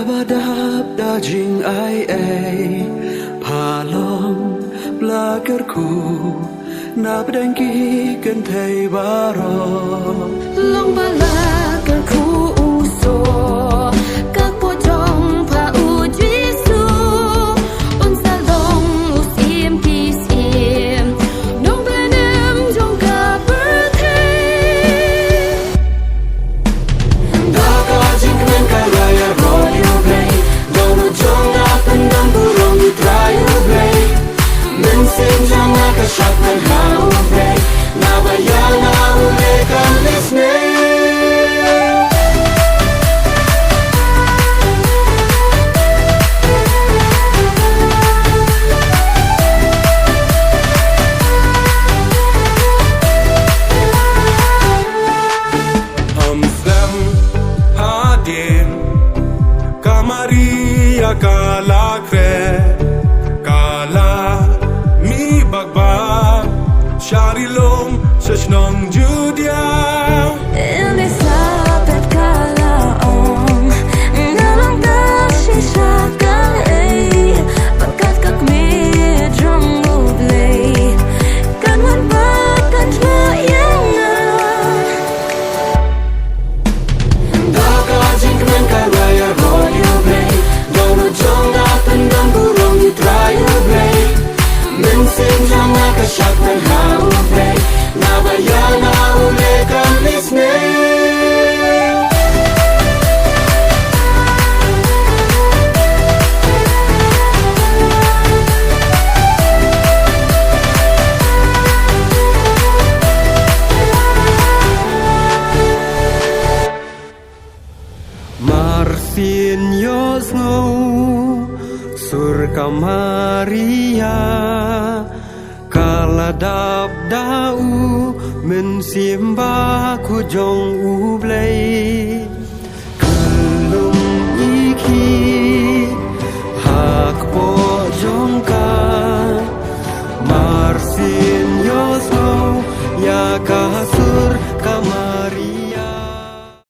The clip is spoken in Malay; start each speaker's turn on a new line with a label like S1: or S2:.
S1: Dabadab da jing ai ai Palong belakarku Na pedangki kan thai baro
S2: Long belakarku uso Các po jong pa u jisu Un salong usim kisim Dong benem jong ka berthei
S1: Da ka jing kan ka raya royo bay Dono jong na pendam burong di trayo bay Men sim jang na ka syak man hao bay Na bayang na ule kan lisne Maria kala kre kala mi bagba shari lom shnong judia
S2: Elizabeth kala om Nalang da shisha kang ay Pagkat kak me jong ublay Kan wan bakat mo yang
S1: Da ka jing men ka raya royo bay Dono jong na pendam burong di trayo bay Men sim jang na ka syak man hao bay Na bayang na ule kan lisne Marsin yosno surka Maria kaladap dau men simba ku jong ublay